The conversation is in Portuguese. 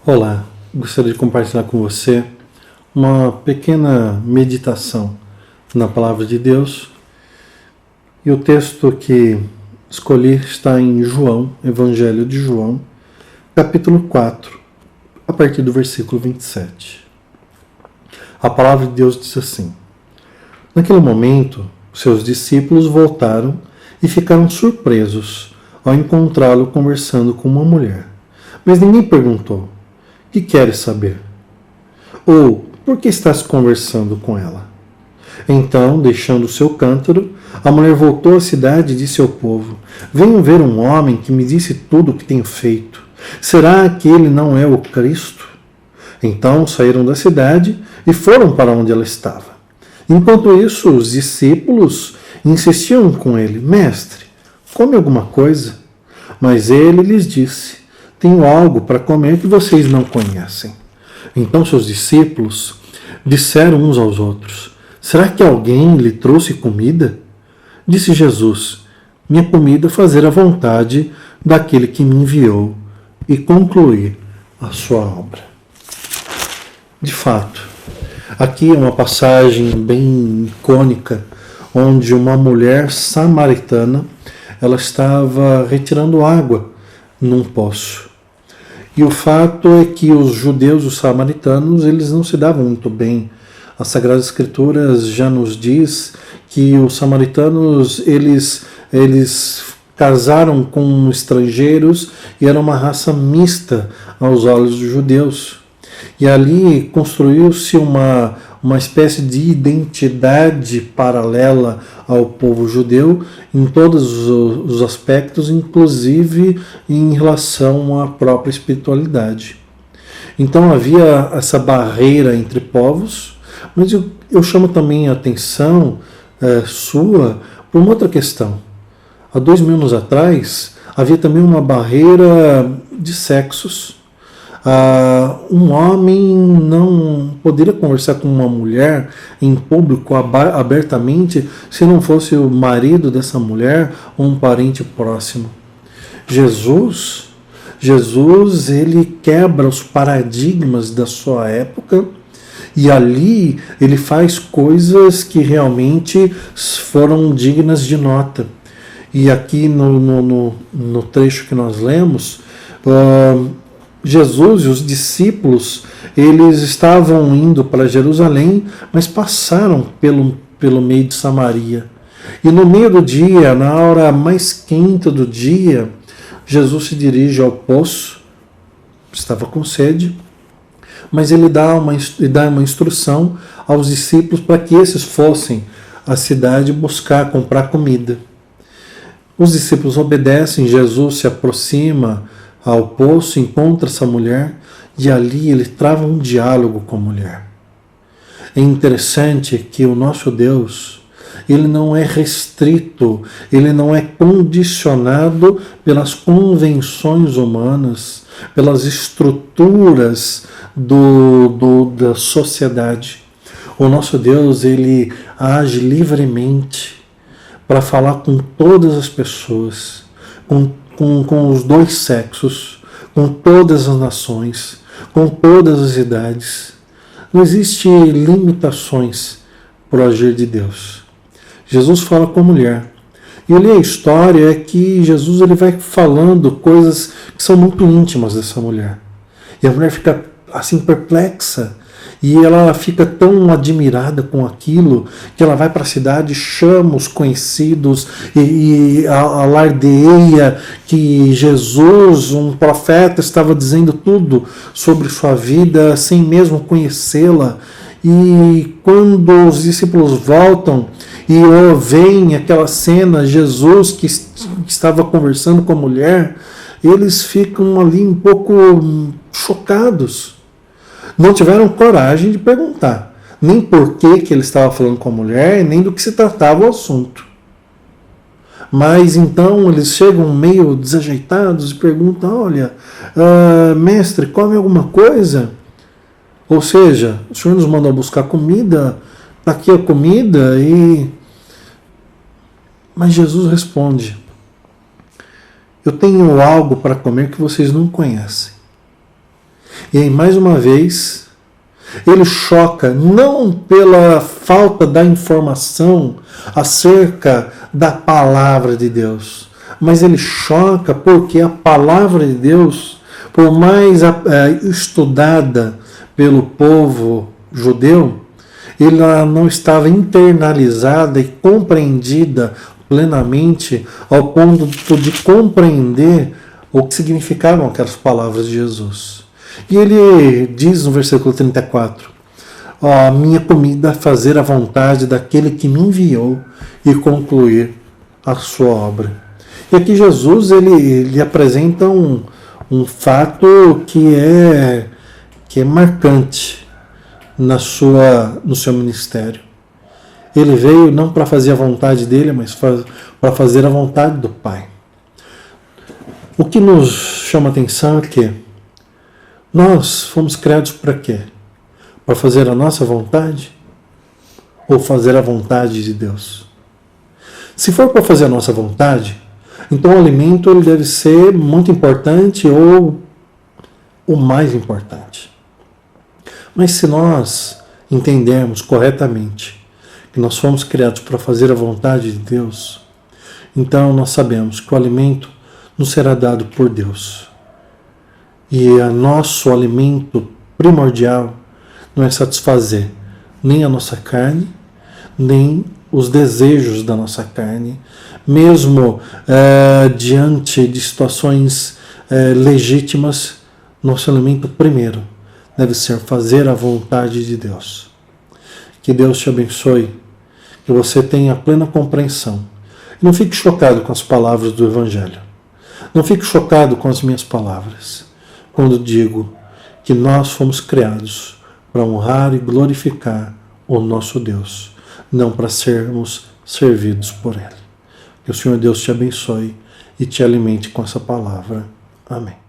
Olá, gostaria de compartilhar com você uma pequena meditação na Palavra de Deus. E o texto que escolhi está em João, Evangelho de João, capítulo 4, a partir do versículo 27. A Palavra de Deus diz assim: Naquele momento, seus discípulos voltaram e ficaram surpresos ao encontrá-lo conversando com uma mulher. Mas ninguém perguntou: que queres saber? Ou por que estás conversando com ela? Então, deixando o seu cântaro, a mulher voltou à cidade e disse ao povo: Venham ver um homem que me disse tudo o que tenho feito. Será que ele não é o Cristo? Então saíram da cidade e foram para onde ela estava. Enquanto isso, os discípulos insistiam com ele: Mestre, come alguma coisa. Mas ele lhes disse: Tenho algo para comer que vocês não conhecem. Então seus discípulos disseram uns aos outros: Será que alguém lhe trouxe comida? Disse Jesus: Minha comida é fazer a vontade daquele que me enviou e concluir a sua obra. De fato, aqui é uma passagem bem icônica, onde uma mulher samaritana ela estava retirando água num poço. E o fato é que os judeus, os samaritanos, eles não se davam muito bem. As Sagradas Escrituras já nos diz que os samaritanos, eles casaram com estrangeiros e era uma raça mista aos olhos dos judeus. E ali construiu-se uma espécie de identidade paralela ao povo judeu em todos os aspectos, inclusive em relação à própria espiritualidade. Então havia essa barreira entre povos, mas eu chamo também a atenção sua por uma outra questão. Há 2000 anos atrás havia também uma barreira de sexos. Um homem não poderia conversar com uma mulher em público abertamente se não fosse o marido dessa mulher ou um parente próximo. Jesus, ele quebra os paradigmas da sua época e ali ele faz coisas que realmente foram dignas de nota. E aqui no trecho que nós lemos, Jesus e os discípulos, eles estavam indo para Jerusalém, mas passaram pelo meio de Samaria. E no meio do dia, na hora mais quente do dia, Jesus se dirige ao poço, estava com sede, mas ele dá uma instrução aos discípulos para que esses fossem à cidade comprar comida. Os discípulos obedecem, Jesus se aproxima ao poço, encontra essa mulher e ali ele trava um diálogo com a mulher. É interessante que o nosso Deus, ele não é restrito, ele não é condicionado pelas convenções humanas, pelas estruturas da sociedade. O nosso Deus, ele age livremente para falar com todas as pessoas, com os dois sexos, com todas as nações, com todas as idades. Não existem limitações para o agir de Deus. Jesus fala com a mulher. E ali a história é que Jesus ele vai falando coisas que são muito íntimas dessa mulher. E a mulher fica assim perplexa. E ela fica tão admirada com aquilo que ela vai para a cidade, chama os conhecidos e alardeia que Jesus, um profeta, estava dizendo tudo sobre sua vida sem mesmo conhecê-la. E quando os discípulos voltam e veem aquela cena, Jesus que estava conversando com a mulher, eles ficam ali um pouco chocados. Não tiveram coragem de perguntar, nem por que ele estava falando com a mulher, nem do que se tratava o assunto. Mas então eles chegam meio desajeitados e perguntam: olha, mestre, come alguma coisa? Ou seja, o senhor nos mandou buscar comida, está aqui a comida e... Mas Jesus responde: eu tenho algo para comer que vocês não conhecem. E aí, mais uma vez, ele choca não pela falta da informação acerca da palavra de Deus, mas ele choca porque a palavra de Deus, por mais estudada pelo povo judeu, ela não estava internalizada e compreendida plenamente ao ponto de compreender o que significavam aquelas palavras de Jesus. E ele diz no versículo 34, a minha comida é fazer a vontade daquele que me enviou e concluir a sua obra. E aqui Jesus ele apresenta um fato que é marcante no seu ministério. Ele veio não para fazer a vontade dele, mas para fazer a vontade do Pai. O que nos chama a atenção é que nós fomos criados para quê? Para fazer a nossa vontade ou fazer a vontade de Deus? Se for para fazer a nossa vontade, então o alimento ele deve ser muito importante ou o mais importante. Mas se nós entendermos corretamente que nós fomos criados para fazer a vontade de Deus, então nós sabemos que o alimento nos será dado por Deus. E o nosso alimento primordial não é satisfazer nem a nossa carne, nem os desejos da nossa carne, mesmo diante de situações legítimas, nosso alimento primeiro deve ser fazer a vontade de Deus. Que Deus te abençoe, que você tenha plena compreensão. Não fique chocado com as palavras do Evangelho. Não fique chocado com as minhas palavras, quando digo que nós fomos criados para honrar e glorificar o nosso Deus, não para sermos servidos por Ele. Que o Senhor Deus te abençoe e te alimente com essa palavra. Amém.